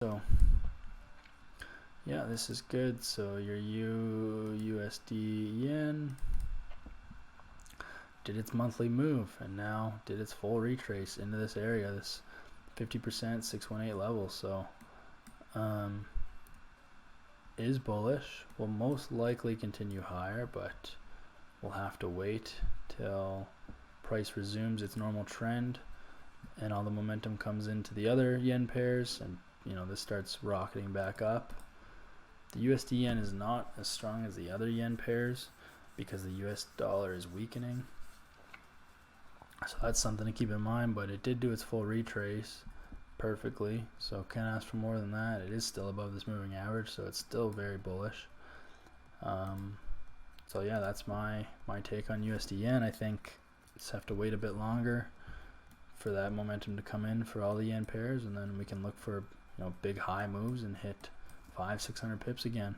So yeah, this is good. So your USD yen did its monthly move and now did its full retrace into this area, this 50% 618 level. So is bullish, will most likely continue higher, but we'll have to wait till price resumes its normal trend and all the momentum comes into the other yen pairs, and this starts rocketing back up. The USD yen is not as strong as the other yen pairs because the US dollar is weakening, so that's something to keep in mind. But it did do its full retrace perfectly, so can't ask for more than that. It is still above this moving average, so it's still very bullish. So yeah, that's my take on USD yen. I think just have to wait a bit longer for that momentum to come in for all the yen pairs, and then we can look for big high moves and hit 500-600 pips again.